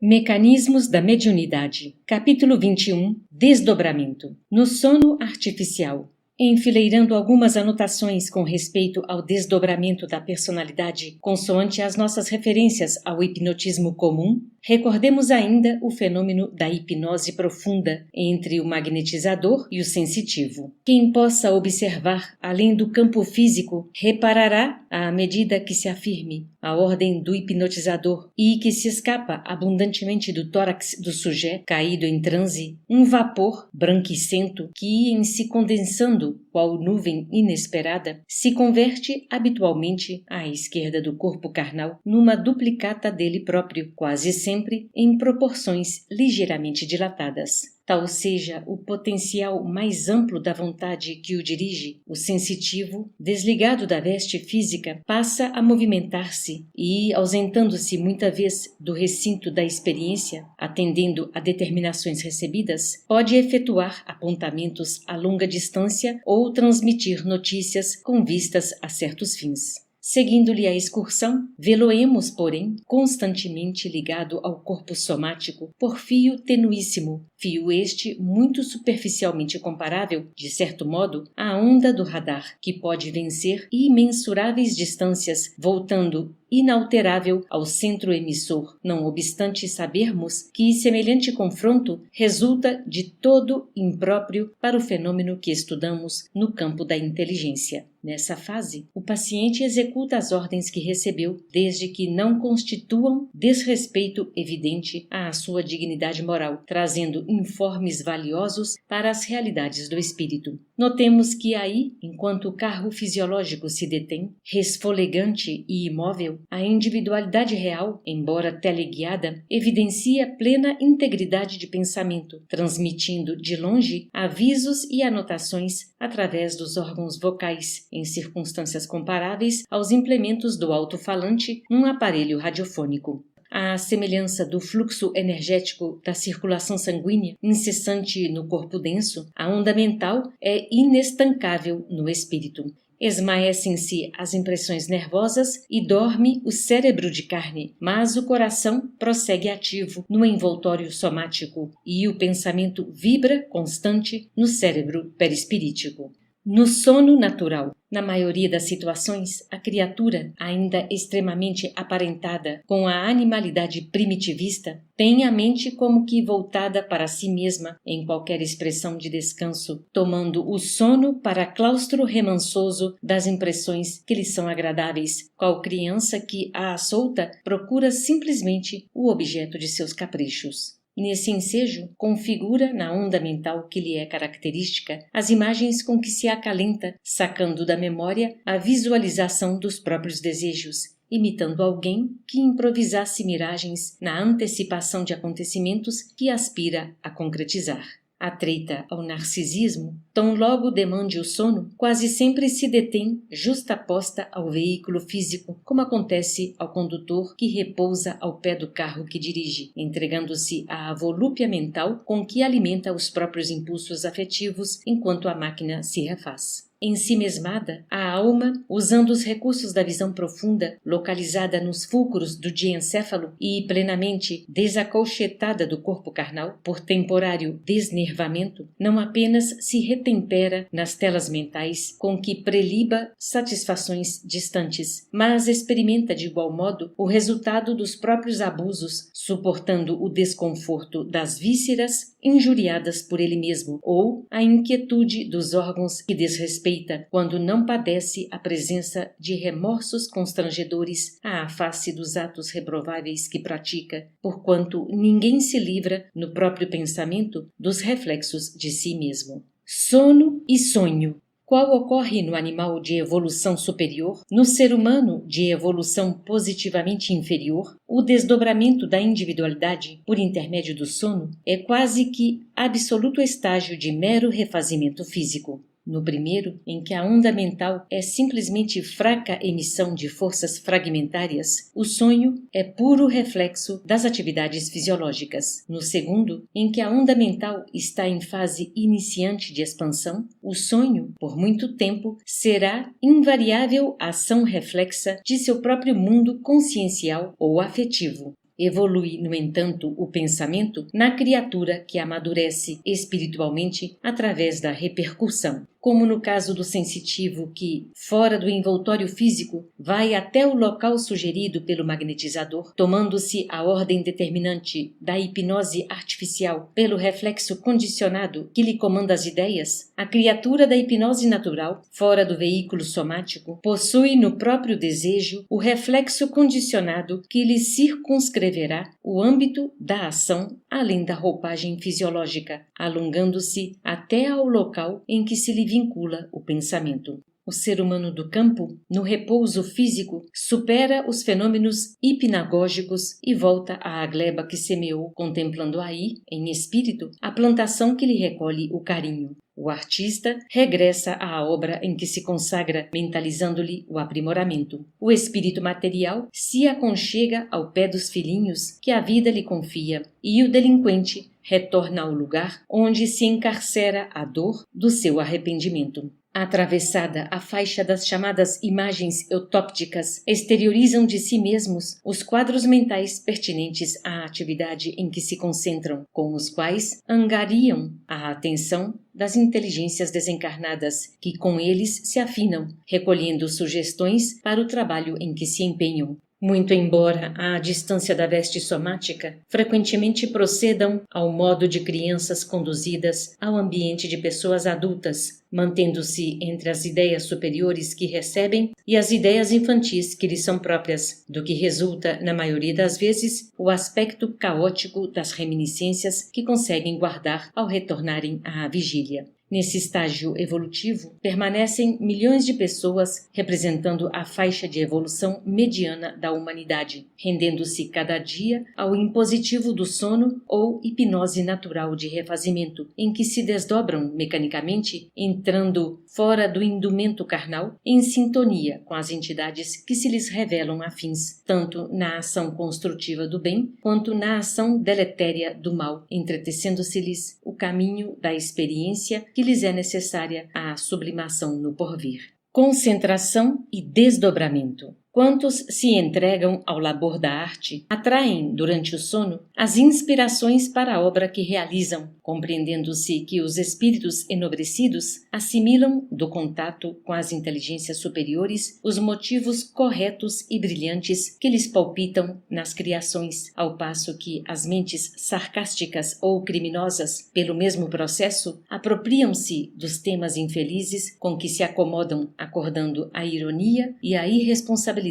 Mecanismos da mediunidade. Capítulo 21. Desdobramento. No sono artificial. Enfileirando algumas anotações com respeito ao desdobramento da personalidade, consoante as nossas referências ao hipnotismo comum, recordemos ainda o fenômeno da hipnose profunda entre o magnetizador e o sensitivo. Quem possa observar além do campo físico reparará, à medida que se afirme a ordem do hipnotizador e que se escapa abundantemente do tórax do sujeito caído em transe, um vapor branquicento que, em se condensando qual nuvem inesperada, se converte habitualmente à esquerda do corpo carnal numa duplicata dele próprio, quase sempre em proporções ligeiramente dilatadas. Tal seja o potencial mais amplo da vontade que o dirige, o sensitivo, desligado da veste física, passa a movimentar-se e, ausentando-se muita vez do recinto da experiência, atendendo a determinações recebidas, pode efetuar apontamentos a longa distância ou transmitir notícias com vistas a certos fins. Seguindo-lhe a excursão, vê-lo-emos, porém, constantemente ligado ao corpo somático por fio tenuíssimo, fio este muito superficialmente comparável, de certo modo, à onda do radar, que pode vencer imensuráveis distâncias, voltando inalterável ao centro emissor, não obstante sabermos que semelhante confronto resulta de todo impróprio para o fenômeno que estudamos no campo da inteligência. Nessa fase, o paciente executa as ordens que recebeu, desde que não constituam desrespeito evidente à sua dignidade moral, trazendo informes valiosos para as realidades do espírito. Notemos que aí, enquanto o carro fisiológico se detém, resfolegante e imóvel, a individualidade real, embora teleguiada, evidencia plena integridade de pensamento, transmitindo de longe avisos e anotações através dos órgãos vocais, em circunstâncias comparáveis aos implementos do alto-falante num aparelho radiofônico. À semelhança do fluxo energético da circulação sanguínea incessante no corpo denso, a onda mental é inestancável no espírito. Esmaecem-se as impressões nervosas e dorme o cérebro de carne, mas o coração prossegue ativo no envoltório somático e o pensamento vibra constante no cérebro perispirítico. No sono natural, na maioria das situações, a criatura, ainda extremamente aparentada com a animalidade primitivista, tem a mente como que voltada para si mesma em qualquer expressão de descanso, tomando o sono para claustro remansoso das impressões que lhe são agradáveis, qual criança que, à solta, procura simplesmente o objeto de seus caprichos. Nesse ensejo, configura na onda mental que lhe é característica as imagens com que se acalenta, sacando da memória a visualização dos próprios desejos, imitando alguém que improvisasse miragens na antecipação de acontecimentos que aspira a concretizar. Atreita ao narcisismo, tão logo demande o sono, quase sempre se detém justaposta ao veículo físico, como acontece ao condutor que repousa ao pé do carro que dirige, entregando-se à volúpia mental com que alimenta os próprios impulsos afetivos enquanto a máquina se refaz. Ensimesmada, a alma, usando os recursos da visão profunda, localizada nos fulcros do diencéfalo e plenamente desacolchetada do corpo carnal, por temporário desnervamento, não apenas se retempera nas telas mentais com que preliba satisfações distantes, mas experimenta de igual modo o resultado dos próprios abusos, suportando o desconforto das vísceras injuriadas por ele mesmo, ou a inquietude dos órgãos que desrespeitam quando não padece a presença de remorsos constrangedores à face dos atos reprováveis que pratica, porquanto ninguém se livra, no próprio pensamento, dos reflexos de si mesmo. Sono e sonho. Qual ocorre no animal de evolução superior, no ser humano de evolução positivamente inferior, o desdobramento da individualidade por intermédio do sono é quase que absoluto estágio de mero refazimento físico. No primeiro, em que a onda mental é simplesmente fraca emissão de forças fragmentárias, o sonho é puro reflexo das atividades fisiológicas. No segundo, em que a onda mental está em fase iniciante de expansão, o sonho, por muito tempo, será invariável ação reflexa de seu próprio mundo consciencial ou afetivo. Evolui, no entanto, o pensamento na criatura que amadurece espiritualmente através da repercussão. Como no caso do sensitivo que, fora do envoltório físico, vai até o local sugerido pelo magnetizador, tomando-se a ordem determinante da hipnose artificial pelo reflexo condicionado que lhe comanda as ideias, a criatura da hipnose natural, fora do veículo somático, possui no próprio desejo o reflexo condicionado que lhe circunscreverá o âmbito da ação além da roupagem fisiológica, alongando-se até ao local em que se lhe vincula o pensamento. O ser humano do campo, no repouso físico, supera os fenômenos hipnagógicos e volta à gleba que semeou, contemplando aí, em espírito, a plantação que lhe recolhe o carinho. O artista regressa à obra em que se consagra, mentalizando-lhe o aprimoramento. O espírito material se aconchega ao pé dos filhinhos que a vida lhe confia, e o delinquente retorna ao lugar onde se encarcera a dor do seu arrependimento. Atravessada a faixa das chamadas imagens eutópticas, exteriorizam de si mesmos os quadros mentais pertinentes à atividade em que se concentram, com os quais angariam a atenção das inteligências desencarnadas, que com eles se afinam, recolhendo sugestões para o trabalho em que se empenham. Muito embora à distância da veste somática, frequentemente procedam ao modo de crianças conduzidas ao ambiente de pessoas adultas, mantendo-se entre as ideias superiores que recebem e as ideias infantis que lhes são próprias, do que resulta, na maioria das vezes, o aspecto caótico das reminiscências que conseguem guardar ao retornarem à vigília. Nesse estágio evolutivo, permanecem milhões de pessoas representando a faixa de evolução mediana da humanidade, rendendo-se cada dia ao impositivo do sono ou hipnose natural de refazimento, em que se desdobram mecanicamente, entrando fora do indumento carnal, em sintonia com as entidades que se lhes revelam afins, tanto na ação construtiva do bem, quanto na ação deletéria do mal, entretecendo-se-lhes o caminho da experiência que lhes é necessária à sublimação no porvir. Concentração e desdobramento. Quantos se entregam ao labor da arte atraem, durante o sono, as inspirações para a obra que realizam, compreendendo-se que os espíritos enobrecidos assimilam, do contato com as inteligências superiores, os motivos corretos e brilhantes que lhes palpitam nas criações, ao passo que as mentes sarcásticas ou criminosas, pelo mesmo processo, apropriam-se dos temas infelizes com que se acomodam, acordando a ironia e a irresponsabilidade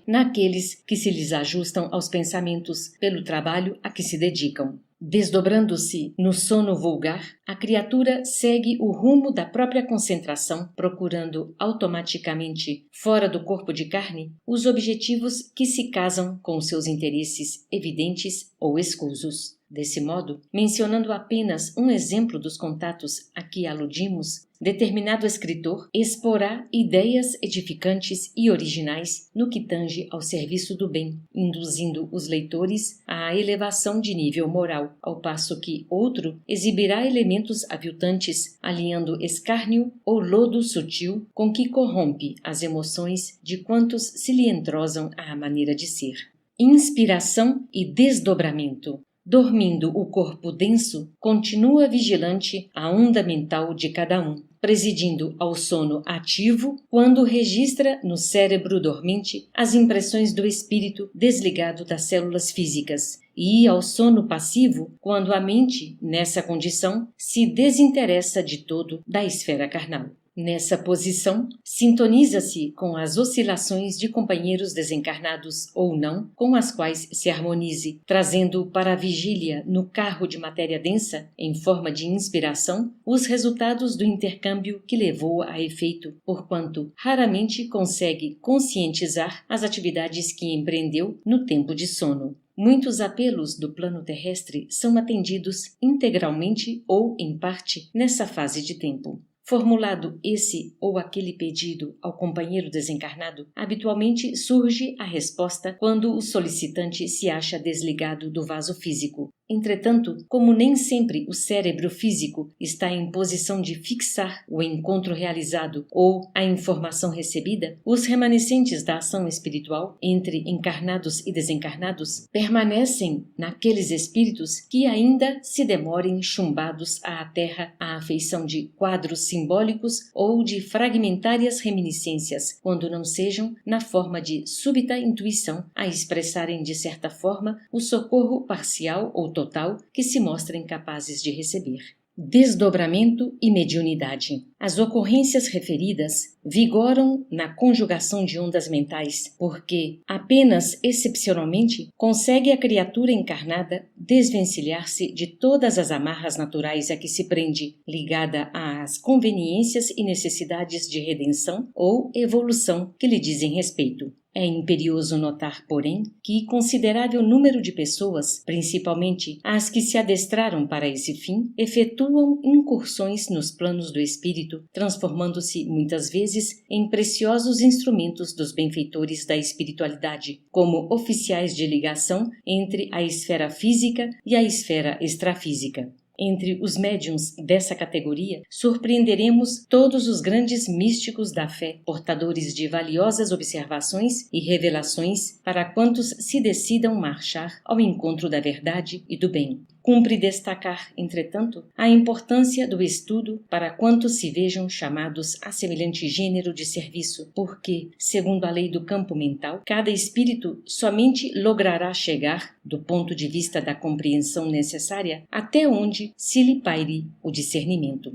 naqueles que se lhes ajustam aos pensamentos pelo trabalho a que se dedicam. Desdobrando-se no sono vulgar, a criatura segue o rumo da própria concentração, procurando automaticamente, fora do corpo de carne, os objetivos que se casam com seus interesses evidentes ou escusos. Desse modo, mencionando apenas um exemplo dos contatos a que aludimos, determinado escritor exporá ideias edificantes e originais no que tange ao serviço do bem, induzindo os leitores à elevação de nível moral, ao passo que outro exibirá elementos aviltantes, alinhando escárnio ou lodo sutil com que corrompe as emoções de quantos se lhe entrosam à maneira de ser. Inspiração e desdobramento. Dormindo o corpo denso, continua vigilante a onda mental de cada um, presidindo ao sono ativo quando registra no cérebro dormente as impressões do espírito desligado das células físicas, e ao sono passivo quando a mente, nessa condição, se desinteressa de todo da esfera carnal. Nessa posição, sintoniza-se com as oscilações de companheiros desencarnados ou não, com as quais se harmonize, trazendo para a vigília no carro de matéria densa, em forma de inspiração, os resultados do intercâmbio que levou a efeito, porquanto raramente consegue conscientizar as atividades que empreendeu no tempo de sono. Muitos apelos do plano terrestre são atendidos integralmente ou em parte nessa fase de tempo. Formulado esse ou aquele pedido ao companheiro desencarnado, habitualmente surge a resposta quando o solicitante se acha desligado do vaso físico. Entretanto, como nem sempre o cérebro físico está em posição de fixar o encontro realizado ou a informação recebida, os remanescentes da ação espiritual entre encarnados e desencarnados permanecem naqueles espíritos que ainda se demorem chumbados à terra à afeição de quadros simbólicos ou de fragmentárias reminiscências, quando não sejam na forma de súbita intuição a expressarem de certa forma o socorro parcial ou total que se mostrem capazes de receber. Desdobramento e mediunidade. As ocorrências referidas vigoram na conjugação de ondas mentais, porque, apenas excepcionalmente, consegue a criatura encarnada desvencilhar-se de todas as amarras naturais a que se prende, ligada às conveniências e necessidades de redenção ou evolução que lhe dizem respeito. É imperioso notar, porém, que considerável número de pessoas, principalmente as que se adestraram para esse fim, efetuam incursões nos planos do espírito, transformando-se muitas vezes em preciosos instrumentos dos benfeitores da espiritualidade, como oficiais de ligação entre a esfera física e a esfera extrafísica. Entre os médiuns dessa categoria, surpreenderemos todos os grandes místicos da fé, portadores de valiosas observações e revelações para quantos se decidam marchar ao encontro da verdade e do bem. Cumpre destacar, entretanto, a importância do estudo para quantos se vejam chamados a semelhante gênero de serviço, porque, segundo a lei do campo mental, cada espírito somente logrará chegar, do ponto de vista da compreensão necessária, até onde se lhe paire o discernimento.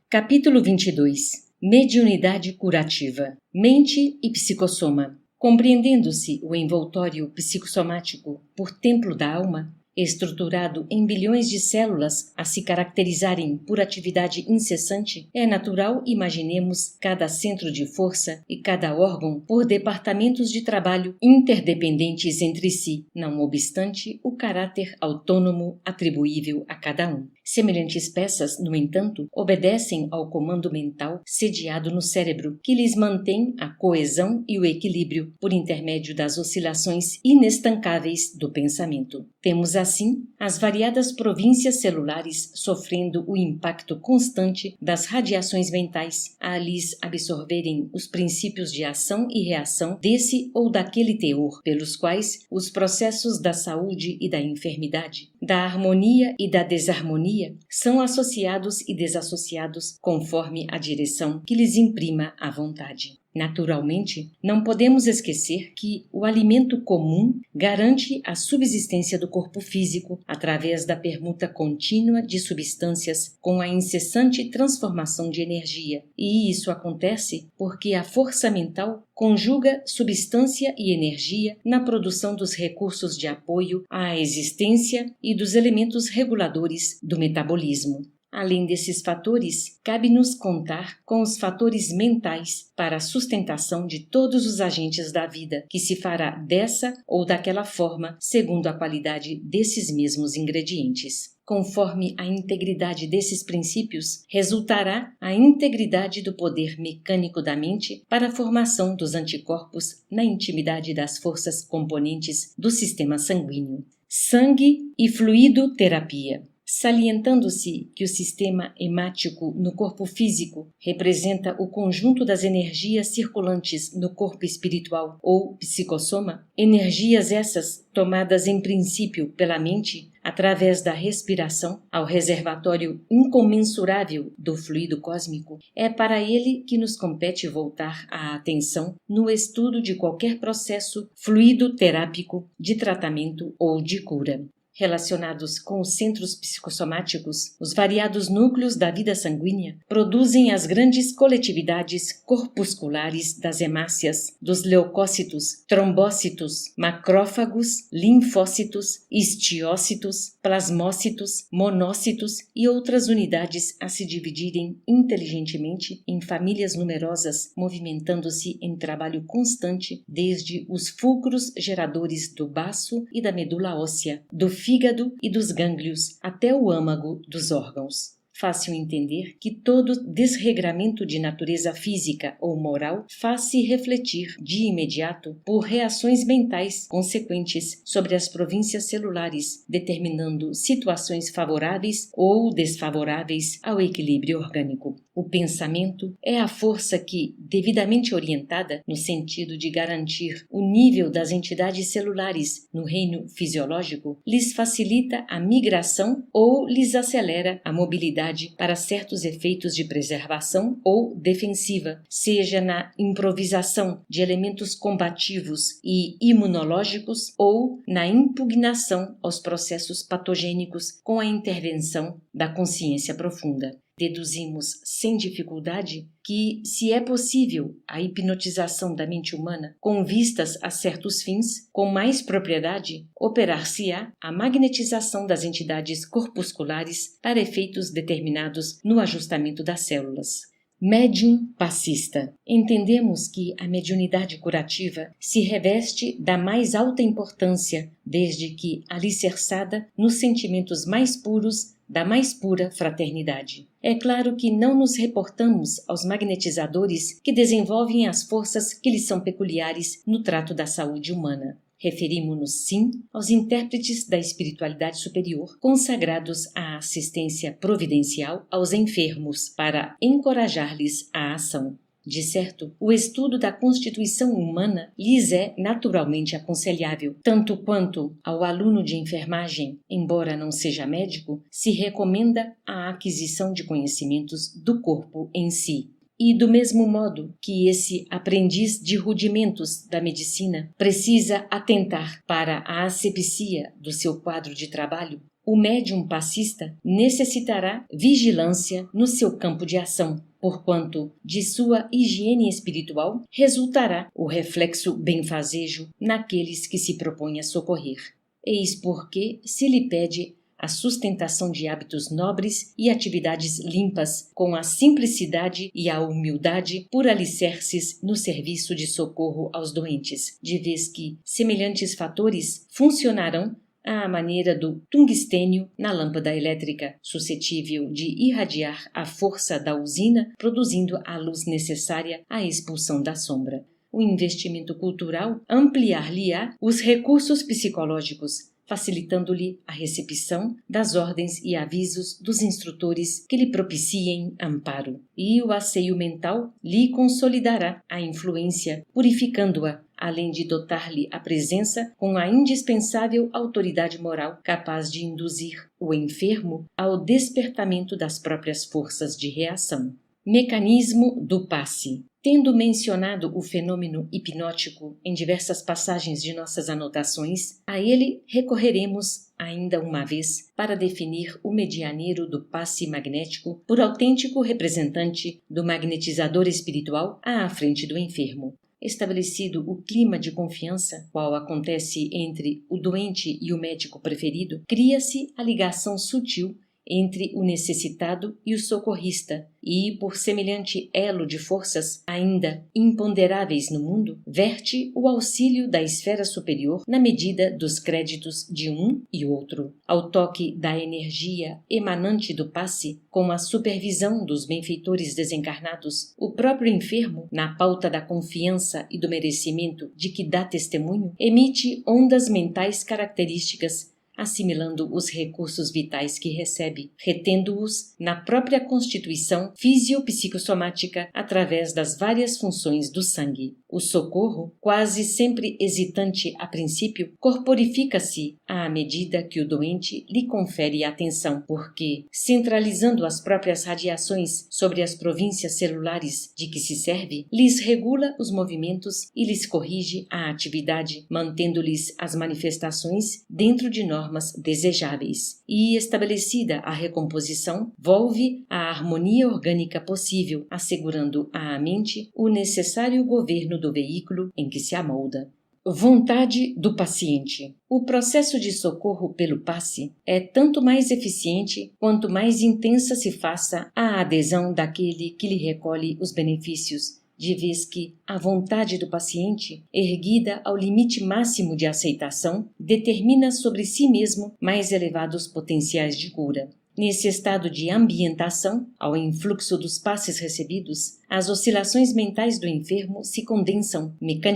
Capítulo 22. Mediunidade curativa. Mente e psicossoma. Compreendendo-se o envoltório psicossomático por templo da alma, estruturado em bilhões de células a se caracterizarem por atividade incessante, é natural imaginemos cada centro de força e cada órgão por departamentos de trabalho interdependentes entre si, não obstante o caráter autônomo atribuível a cada um. Semelhantes peças, no entanto, obedecem ao comando mental sediado no cérebro, que lhes mantém a coesão e o equilíbrio por intermédio das oscilações inestancáveis do pensamento. Temos assim as variadas províncias celulares sofrendo o impacto constante das radiações mentais, a lhes absorverem os princípios de ação e reação desse ou daquele teor, pelos quais os processos da saúde e da enfermidade, da harmonia e da desarmonia são associados e desassociados conforme a direção que lhes imprima a vontade. Naturalmente, não podemos esquecer que o alimento comum garante a subsistência do corpo físico através da permuta contínua de substâncias com a incessante transformação de energia, e isso acontece porque a força mental conjuga substância e energia na produção dos recursos de apoio à existência e dos elementos reguladores do metabolismo. Além desses fatores, cabe-nos contar com os fatores mentais para a sustentação de todos os agentes da vida, que se fará dessa ou daquela forma, segundo a qualidade desses mesmos ingredientes. Conforme a integridade desses princípios, resultará a integridade do poder mecânico da mente para a formação dos anticorpos na intimidade das forças componentes do sistema sanguíneo. Sangue e fluido terapia. Salientando-se que o sistema hemático no corpo físico representa o conjunto das energias circulantes no corpo espiritual ou psicossoma, energias essas tomadas em princípio pela mente através da respiração ao reservatório incomensurável do fluido cósmico, é para ele que nos compete voltar a atenção no estudo de qualquer processo fluido-terápico de tratamento ou de cura. Relacionados com os centros psicossomáticos, os variados núcleos da vida sanguínea produzem as grandes coletividades corpusculares das hemácias, dos leucócitos, trombócitos, macrófagos, linfócitos, histiócitos, plasmócitos, monócitos e outras unidades a se dividirem inteligentemente em famílias numerosas, movimentando-se em trabalho constante desde os fulcros geradores do baço e da medula óssea, do fígado e dos gânglios até o âmago dos órgãos. Fácil entender que todo desregramento de natureza física ou moral faz-se refletir de imediato por reações mentais consequentes sobre as províncias celulares, determinando situações favoráveis ou desfavoráveis ao equilíbrio orgânico. O pensamento é a força que, devidamente orientada no sentido de garantir o nível das entidades celulares no reino fisiológico, lhes facilita a migração ou lhes acelera a mobilidade para certos efeitos de preservação ou defensiva, seja na improvisação de elementos combativos e imunológicos ou na impugnação aos processos patogênicos com a intervenção da consciência profunda. Deduzimos sem dificuldade que, se é possível a hipnotização da mente humana com vistas a certos fins, com mais propriedade operar-se-á a magnetização das entidades corpusculares para efeitos determinados no ajustamento das células. Médium passista. Entendemos que a mediunidade curativa se reveste da mais alta importância desde que alicerçada nos sentimentos mais puros da mais pura fraternidade. É claro que não nos reportamos aos magnetizadores que desenvolvem as forças que lhes são peculiares no trato da saúde humana. Referimos-nos, sim, aos intérpretes da espiritualidade superior, consagrados à assistência providencial aos enfermos, para encorajar-lhes a ação. De certo, o estudo da constituição humana lhes é naturalmente aconselhável, tanto quanto ao aluno de enfermagem, embora não seja médico, se recomenda a aquisição de conhecimentos do corpo em si. E do mesmo modo que esse aprendiz de rudimentos da medicina precisa atentar para a asepsia do seu quadro de trabalho, o médium passista necessitará vigilância no seu campo de ação, porquanto de sua higiene espiritual resultará o reflexo benfazejo naqueles que se propõe a socorrer. Eis porque se lhe pede a sustentação de hábitos nobres e atividades limpas, com a simplicidade e a humildade por alicerces no serviço de socorro aos doentes, de vez que semelhantes fatores funcionarão à maneira do tungstênio na lâmpada elétrica, suscetível de irradiar a força da usina, produzindo a luz necessária à expulsão da sombra. O investimento cultural ampliar-lhe-á os recursos psicológicos, facilitando-lhe a recepção das ordens e avisos dos instrutores que lhe propiciem amparo. E o asseio mental lhe consolidará a influência, purificando-a, além de dotar-lhe a presença com a indispensável autoridade moral capaz de induzir o enfermo ao despertamento das próprias forças de reação. Mecanismo do passe. Tendo mencionado o fenômeno hipnótico em diversas passagens de nossas anotações, a ele recorreremos ainda uma vez para definir o medianeiro do passe magnético por autêntico representante do magnetizador espiritual à frente do enfermo. Estabelecido o clima de confiança, qual acontece entre o doente e o médico preferido, cria-se a ligação sutil entre o necessitado e o socorrista, e, por semelhante elo de forças ainda imponderáveis no mundo, verte o auxílio da esfera superior na medida dos créditos de um e outro. Ao toque da energia emanante do passe, com a supervisão dos benfeitores desencarnados, o próprio enfermo, na pauta da confiança e do merecimento de que dá testemunho, emite ondas mentais características, assimilando os recursos vitais que recebe, retendo-os na própria constituição fisiopsicossomática através das várias funções do sangue. O socorro, quase sempre hesitante a princípio, corporifica-se à medida que o doente lhe confere atenção, porque, centralizando as próprias radiações sobre as províncias celulares de que se serve, lhes regula os movimentos e lhes corrige a atividade, mantendo-lhes as manifestações dentro de normas desejáveis. E, estabelecida a recomposição, volve a harmonia orgânica possível, assegurando à mente o necessário governo do veículo em que se amolda. Vontade do paciente. O processo de socorro pelo passe é tanto mais eficiente quanto mais intensa se faça a adesão daquele que lhe recolhe os benefícios, de vez que a vontade do paciente, erguida ao limite máximo de aceitação, determina sobre si mesmo mais elevados potenciais de cura. Nesse estado de ambientação, ao influxo dos passes recebidos, as oscilações mentais do enfermo se condensam mecanicamente